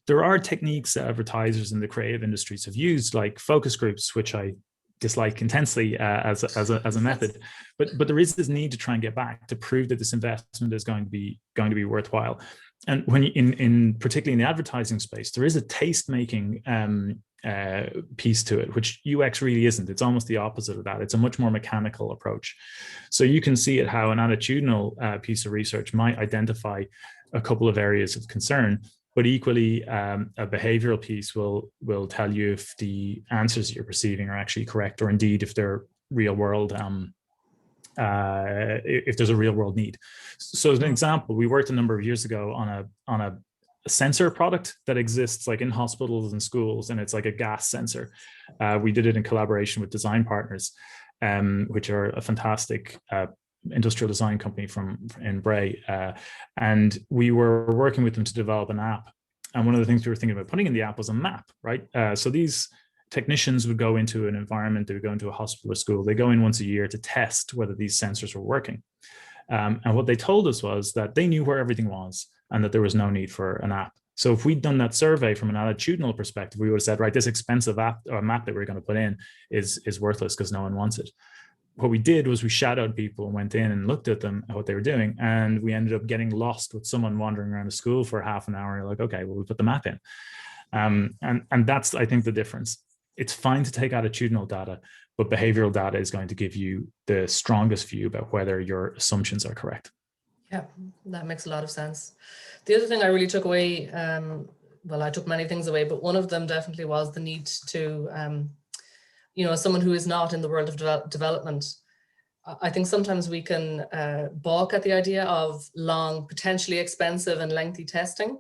There are techniques that advertisers in the creative industries have used, like focus groups, which I dislike intensely as a method, but there is this need to try and get back to prove that this investment is going to be worthwhile. And when in particularly in the advertising space, there is a taste making piece to it, which UX really isn't. It's almost the opposite of that. It's a much more mechanical approach. So you can see it how an attitudinal piece of research might identify a couple of areas of concern, but equally a behavioral piece will tell you if the answers you're perceiving are actually correct, or indeed if they're real world, if there's a real world need. So as an example, we worked a number of years ago on a sensor product that exists like in hospitals and schools, and it's like a gas sensor. We did it in collaboration with Design Partners, which are a fantastic industrial design company in Bray, and we were working with them to develop an app. And one of the things we were thinking about putting in the app was a map, right? So these technicians would go into an environment, they would go into a hospital or school, they go in once a year to test whether these sensors were working. And what they told us was that they knew where everything was and that there was no need for an app. So if we'd done that survey from an attitudinal perspective, we would have said, right, this expensive app or map that we're going to put in is worthless because no one wants it. What we did was we shadowed people and went in and looked at them and what they were doing. And we ended up getting lost with someone wandering around the school for half an hour. And you're like, okay, well, we put the map in. And that's, I think, the difference. It's fine to take attitudinal data, but behavioral data is going to give you the strongest view about whether your assumptions are correct. Yeah, that makes a lot of sense. The other thing I really took away, well, I took many things away, but one of them definitely was the need to, as someone who is not in the world of development, I think sometimes we can balk at the idea of long, potentially expensive and lengthy testing.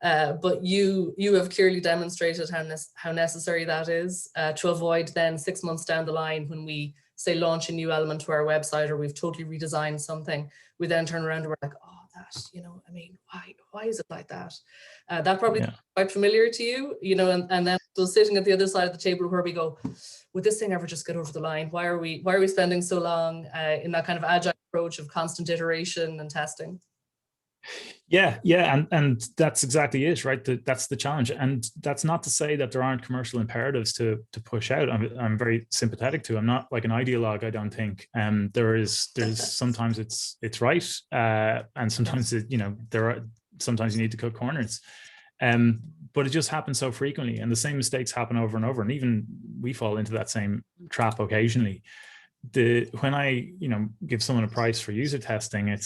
But you have clearly demonstrated how necessary that is to avoid then 6 months down the line when we say launch a new element to our website or we've totally redesigned something, we then turn around and we're like, oh, that, why is it like that? That probably quite familiar to you, and then so sitting at the other side of the table where we go, would this thing ever just get over the line? Why are we spending so long in that kind of agile approach of constant iteration and testing? Yeah, and that's exactly it, right? That's the challenge, and that's not to say that there aren't commercial imperatives to push out. I'm very sympathetic to. I'm not like an ideologue, I don't think. There's sometimes it's right, and sometimes sometimes you need to cut corners. But it just happens so frequently, and the same mistakes happen over and over, and even we fall into that same trap occasionally. When I give someone a price for user testing, it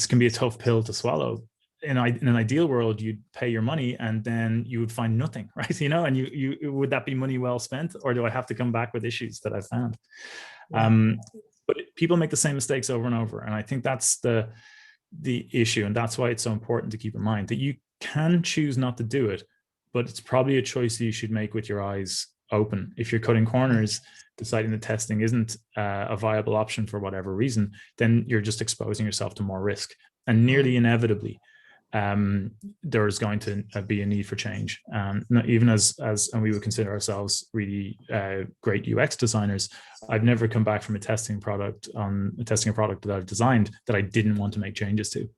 can be a tough pill to swallow. In an ideal world, you'd pay your money and then you would find nothing, right? And you would that be money well spent, or do I have to come back with issues that I found? But people make the same mistakes over and over, and I think that's the issue, and that's why it's so important to keep in mind that you can choose not to do it, but it's probably a choice that you should make with your eyes open. If you're cutting corners, deciding that testing isn't a viable option for whatever reason, then you're just exposing yourself to more risk. And nearly inevitably, there's going to be a need for change. Even as and we would consider ourselves really great UX designers, I've never come back from testing a product that I've designed that I didn't want to make changes to.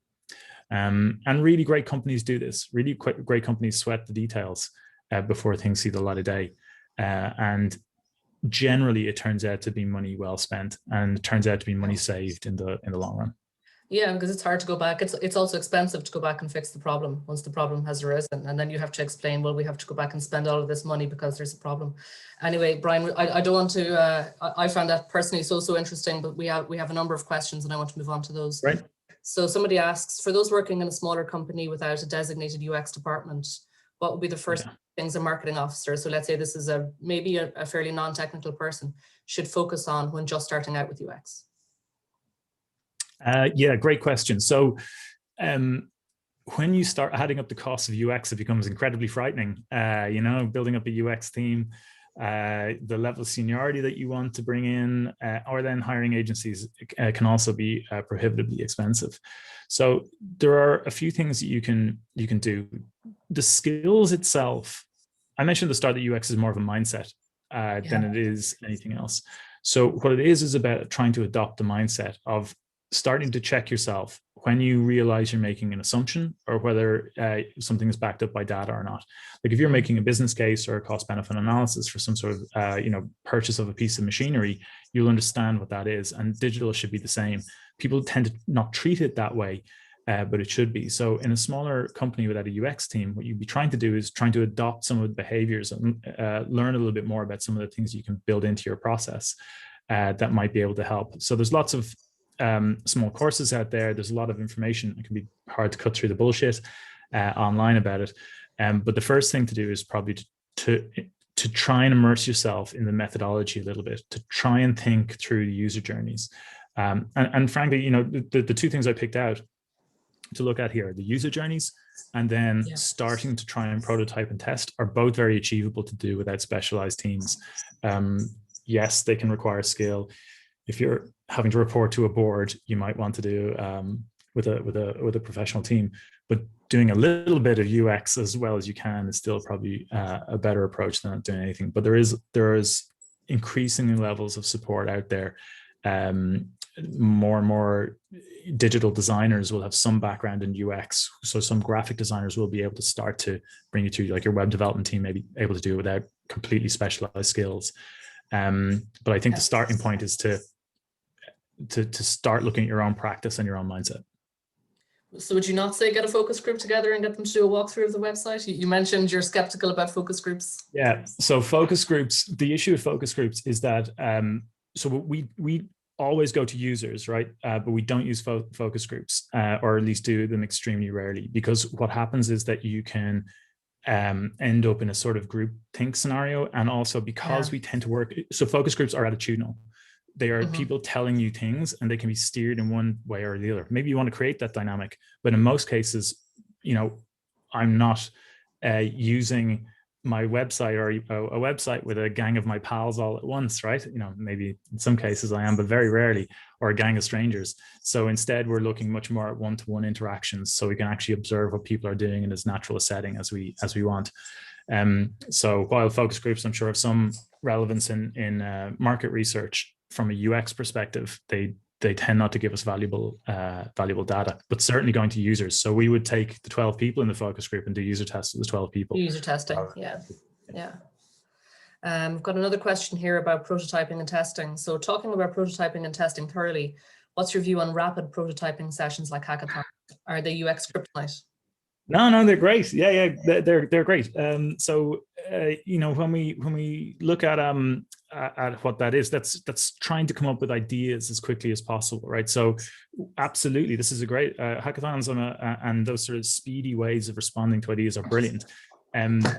And really great companies do this. Really great companies sweat the details before things see the light of day. And generally, it turns out to be money well spent, and it turns out to be money saved in the long run. Yeah, because it's hard to go back. It's also expensive to go back and fix the problem once the problem has arisen, and then you have to explain, well, we have to go back and spend all of this money because there's a problem. Anyway, Brian, I don't want to. I found that personally so interesting, but we have a number of questions, and I want to move on to those. Right. So somebody asks, for those working in a smaller company without a designated UX department, what would be the first things a marketing officer, so let's say this is maybe a fairly non-technical person, should focus on when just starting out with UX? Yeah, great question. So when you start adding up the cost of UX, it becomes incredibly frightening. Building up a UX team, the level of seniority that you want to bring in, or then hiring agencies can also be prohibitively expensive. So there are a few things that you can do. The skills itself, I mentioned at the start that UX is more of a mindset than it is anything else. So what it is about trying to adopt the mindset of starting to check yourself when you realize you're making an assumption or whether something is backed up by data or not. Like if you're making a business case or a cost benefit analysis for some sort of purchase of a piece of machinery, you'll understand what that is, and digital should be the same. People tend to not treat it that way, but it should be. So in a smaller company without a UX team, what you'd be trying to do is trying to adopt some of the behaviors and learn a little bit more about some of the things you can build into your process that might be able to help. So there's lots of small courses out there. There's a lot of information. It can be hard to cut through the bullshit online about it. But the first thing to do is probably to try and immerse yourself in the methodology a little bit, to try and think through the user journeys. And frankly, the two things I picked out to look at here are the user journeys, and then starting to try and prototype and test are both very achievable to do without specialized teams. Yes, they can require skill. If you're having to report to a board, you might want to do with a professional team, but doing a little bit of UX as well as you can is still probably a better approach than not doing anything. But there is increasing levels of support out there. More and more digital designers will have some background in UX, so some graphic designers will be able to start to bring you to, like, your web development team may be able to do it without completely specialized skills. But I think the starting point is to start looking at your own practice and your own mindset. So would you not say get a focus group together and get them to do a walkthrough of the website? You mentioned you're skeptical about focus groups. Yeah, so focus groups, the issue with focus groups is that, so we always go to users, right? But we don't use focus groups, or at least do them extremely rarely, because what happens is that you can end up in a sort of group think scenario. And also because we tend to work, so focus groups are attitudinal. They are people telling you things, and they can be steered in one way or the other. Maybe you want to create that dynamic, but in most cases, I'm not using my website or a website with a gang of my pals all at once, right? Maybe in some cases I am, but very rarely, or a gang of strangers. So instead, we're looking much more at one-to-one interactions, so we can actually observe what people are doing in as natural a setting as we want. So while focus groups, I'm sure, have some relevance in market research, from a UX perspective, they tend not to give us valuable data, but certainly going to users. So we would take the 12 people in the focus group and do user tests with the 12 people. User testing, yeah. I've got another question here about prototyping and testing. So talking about prototyping and testing thoroughly, what's your view on rapid prototyping sessions like hackathons? Are they UX kryptonite? No, they're great. Yeah, they're great. So when we look at what that is, that's trying to come up with ideas as quickly as possible, right? So absolutely, this is a great hackathons and those sort of speedy ways of responding to ideas are brilliant.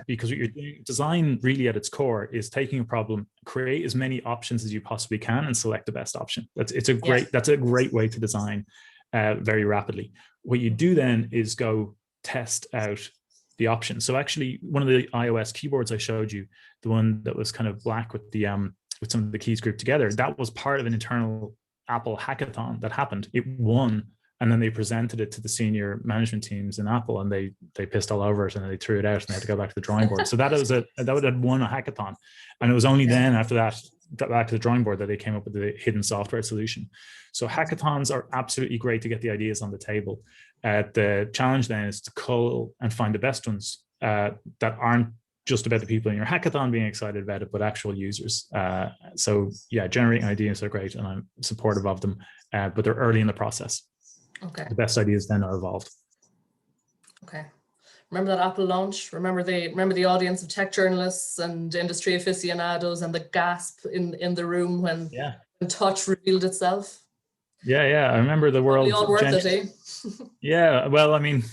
Because what you're doing, design really at its core is taking a problem, create as many options as you possibly can, and select the best option. That's a great way to design very rapidly. What you do then is go test out the options. So actually, one of the iOS keyboards I showed you, the one that was kind of black with the with some of the keys grouped together, that was part of an internal Apple hackathon that happened. It won And then they presented it to the senior management teams in Apple, and they pissed all over it, and they threw it out, and they had to go back to the drawing board. So that would have won a hackathon, and it was only then after that got back to the drawing board that they came up with the hidden software solution. So hackathons are absolutely great to get the ideas on the table. The challenge then is to cull and find the best ones that aren't just about the people in your hackathon being excited about it, but actual users. So yeah, generating ideas are great, and I'm supportive of them, but they're early in the process. Okay. The best ideas then are evolved. Okay. Remember that Apple launch? Remember the audience of tech journalists and industry aficionados and the gasp in the room when touch revealed itself? Yeah. I remember the world. Probably all worth it, eh? Yeah. Well, I mean,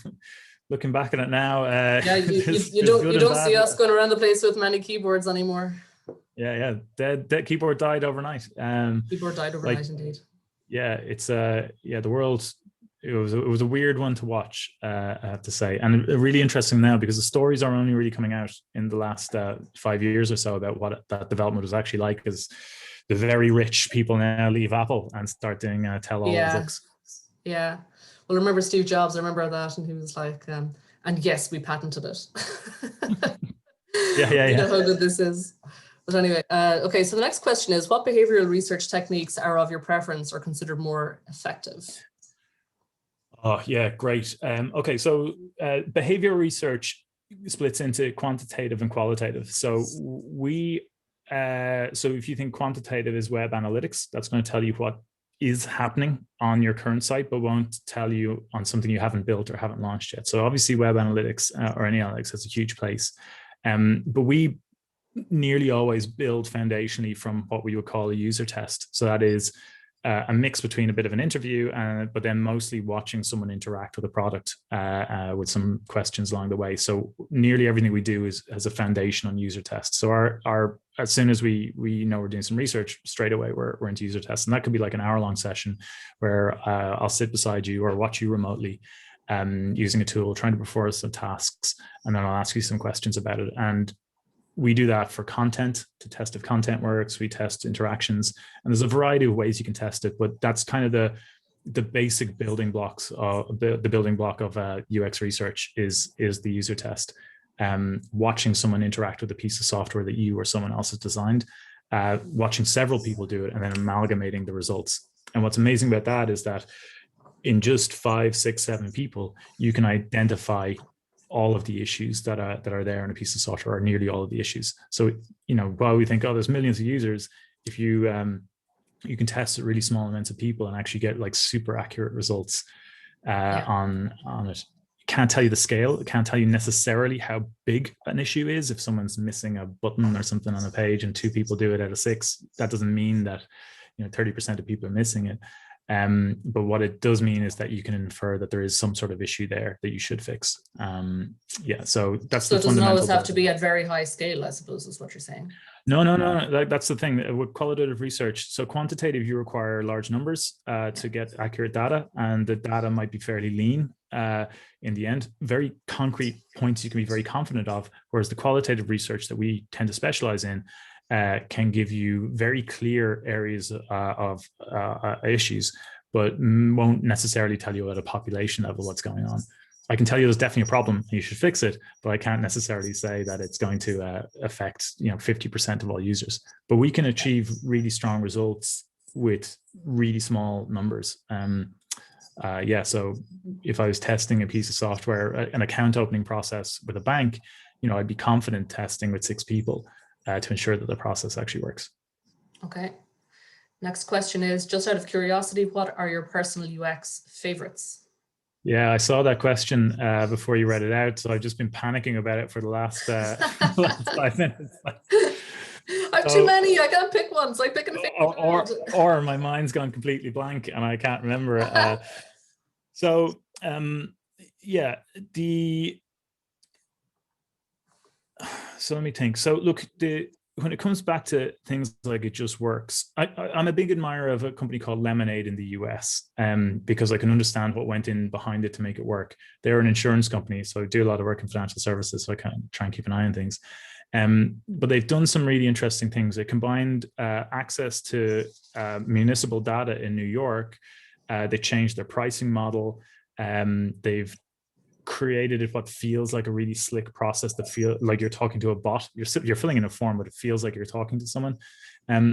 looking back at it now, you don't see us going around the place with many keyboards anymore. Yeah. That keyboard died overnight. Keyboard died overnight, indeed. Yeah, it's the world. It was a weird one to watch, I have to say, and really interesting now because the stories are only really coming out in the last 5 years or so about what that development was actually like. Because the very rich people now leave Apple and start doing tell-all books. Yeah. Well, remember Steve Jobs? I remember that, and he was like, "And yes, we patented it." Yeah. You know how good this is. But anyway, okay. So the next question is: what behavioral research techniques are of your preference or considered more effective? Oh, yeah, great. Okay, so behavioral research splits into quantitative and qualitative. So so if you think quantitative is web analytics, that's going to tell you what is happening on your current site, but won't tell you on something you haven't built or haven't launched yet. So obviously web analytics or any analytics has a huge place. But we nearly always build foundationally from what we would call a user test. So that is a mix between a bit of an interview, but then mostly watching someone interact with a product with some questions along the way. So nearly everything we do has a foundation on user tests. So our as soon as we know we're doing some research, straight away we're into user tests, and that could be like an hour-long session where I'll sit beside you or watch you remotely using a tool, trying to perform some tasks, and then I'll ask you some questions about it. And we do that for content to test if content works. We test interactions, and there's a variety of ways you can test it, but that's kind of the basic building blocks. The building block of UX research is the user test. Watching someone interact with a piece of software that you or someone else has designed, watching several people do it, and then amalgamating the results. And what's amazing about that is that in just 5, 6, 7 people, you can identify all of the issues that are there in a piece of software, or nearly all of the issues. So, while we think, oh, there's millions of users, if you can test really small amounts of people and actually get like super accurate results on it. Can't tell you the scale. It can't tell you necessarily how big an issue is. If someone's missing a button or something on a page and 2 people do it out of 6, that doesn't mean that 30% of people are missing it. But what it does mean is that you can infer that there is some sort of issue there that you should fix. So that's so it doesn't always have to be at very high scale, I suppose, is what you're saying. No. That's the thing with qualitative research. So quantitative, you require large numbers to get accurate data, and the data might be fairly lean in the end. Very concrete points you can be very confident of, whereas the qualitative research that we tend to specialize in can give you very clear areas of issues, but won't necessarily tell you at a population level what's going on. I can tell you there's definitely a problem and you should fix it, but I can't necessarily say that it's going to affect 50% of all users. But we can achieve really strong results with really small numbers. So if I was testing a piece of software, an account opening process with a bank, I'd be confident testing with 6 people to ensure that the process actually works. Okay. Next question is, just out of curiosity, what are your personal UX favorites? Yeah, I saw that question before you read it out, so I've just been panicking about it for the last 5 minutes. I have too many. I can't pick one, so I pick a favorite. Or my mind's gone completely blank and I can't remember. So let me think. So look, when it comes back to things like it just works, I'm a big admirer of a company called Lemonade in the US, because I can understand what went in behind it to make it work. They're an insurance company, so I do a lot of work in financial services, so I kind of try and keep an eye on things. But they've done some really interesting things. They combined access to municipal data in New York They changed their pricing model. They've created what feels like a really slick process that feel like you're talking to a bot. You're filling in a form, but it feels like you're talking to someone.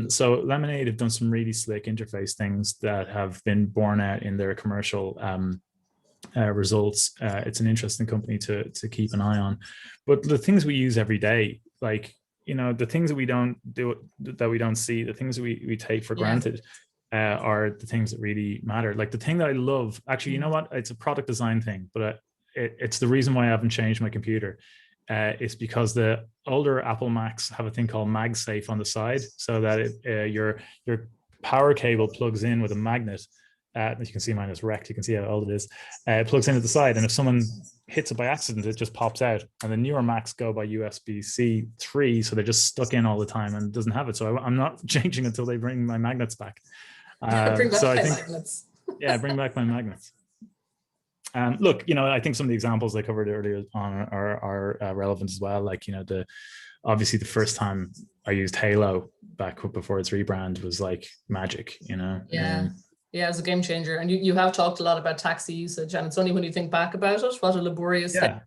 So Lemonade have done some really slick interface things that have been borne out in their commercial results. It's an interesting company to keep an eye on. But the things we use every day, like, the things that we don't do, that we don't see, the things that we take for granted, are the things that really matter. Like the thing that I love, actually, you know what? It's a product design thing, but it's the reason why I haven't changed my computer. It's because the older Apple Macs have a thing called MagSafe on the side, so that your power cable plugs in with a magnet. As you can see, mine is wrecked. You can see how old it is. It plugs in at the side, and if someone hits it by accident, it just pops out. And the newer Macs go by USB-C 3, so they're just stuck in all the time and it doesn't have it. So I'm not changing until they bring my magnets back. Bring back my magnets. Yeah, bring back my magnets. Look, I think some of the examples I covered earlier on are relevant as well. Like, obviously the first time I used Halo back before its rebrand was like magic, Yeah. Yeah, it was a game changer. And you have talked a lot about taxi usage, and it's only when you think back about it, what a laborious thing,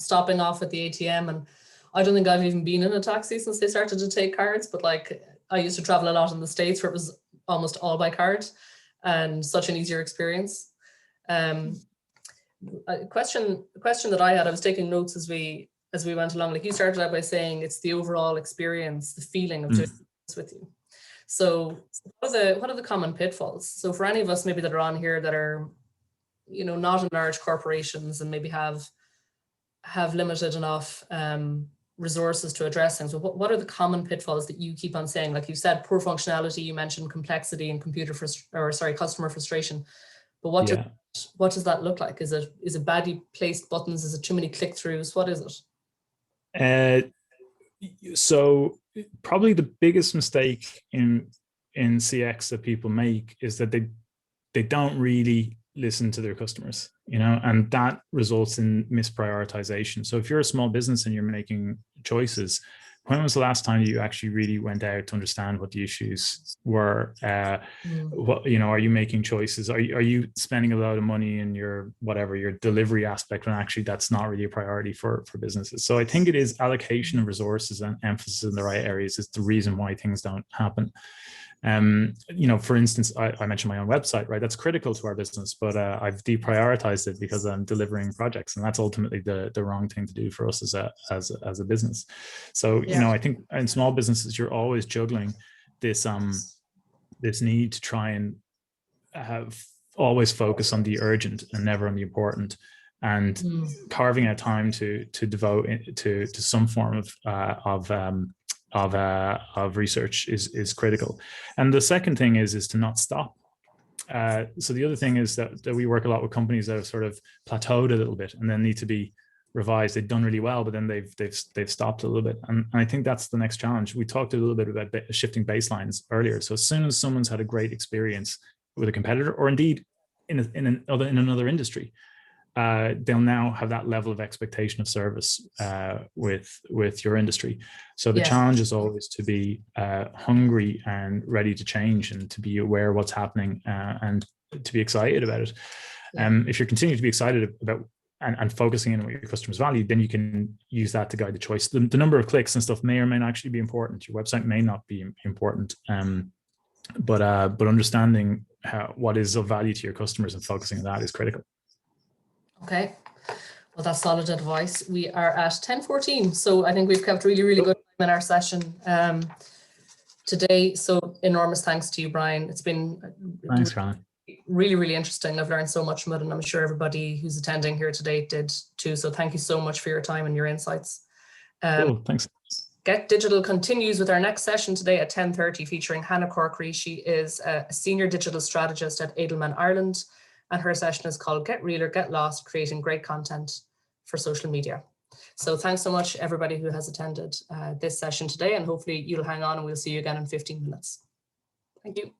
stopping off at the ATM. And I don't think I've even been in a taxi since they started to take cards, but like I used to travel a lot in the States where it was almost all by card, and such an easier experience. A question that I had, I was taking notes as we went along. Like you started out by saying it's the overall experience, the feeling of doing this with you. So what are the common pitfalls? So for any of us maybe that are on here that are, not in large corporations and maybe have limited enough resources to address things, but what are the common pitfalls that you keep on saying? Like you said, poor functionality, you mentioned complexity and customer frustration. But what does that look like? Is it badly placed buttons? Is it too many click-throughs? What is it? So probably the biggest mistake in CX that people make is that they don't really listen to their customers, and that results in misprioritization. So if you're a small business and you're making choices, when was the last time you actually really went out to understand what the issues were? What, are you making choices? Are you spending a lot of money in your delivery aspect when actually that's not really a priority for businesses? So I think it is allocation of resources and emphasis in the right areas is the reason why things don't happen. For instance, I mentioned my own website, right? That's critical to our business, but I've deprioritized it because I'm delivering projects, and that's ultimately the wrong thing to do for us as a business. So, I think in small businesses, you're always juggling this need to try and always focus on the urgent and never on the important, and carving out time to devote to some form of research is critical. And the second thing is to not stop. So the other thing is that we work a lot with companies that have sort of plateaued a little bit and then need to be revised. They've done really well, but then they've stopped a little bit. And I think that's the next challenge. We talked a little bit about shifting baselines earlier. So as soon as someone's had a great experience with a competitor, or indeed in another industry, they'll now have that level of expectation of service with your industry. So the challenge is always to be hungry and ready to change, and to be aware of what's happening, and to be excited about it. If you're continuing to be excited about and focusing in on what your customers value, then you can use that to guide the choice. The number of clicks and stuff may or may not actually be important. Your website may not be important, but understanding what is of value to your customers and focusing on that is critical. Okay, well, that's solid advice. We are at 10:14, so I think we've kept really good time in our session today. So enormous thanks to you, Brian. It's been really interesting. I've learned so much from it, and I'm sure everybody who's attending here today did too. So thank you so much for your time and your insights. Cool, thanks. GETDigital continues with our next session today at 10:30, featuring Hannah Corkery. She is a senior digital strategist at Edelman Ireland, and her session is called Get Real or Get Lost, Creating Great Content for Social Media. So thanks so much, everybody who has attended this session today, and hopefully you'll hang on and we'll see you again in 15 minutes. Thank you.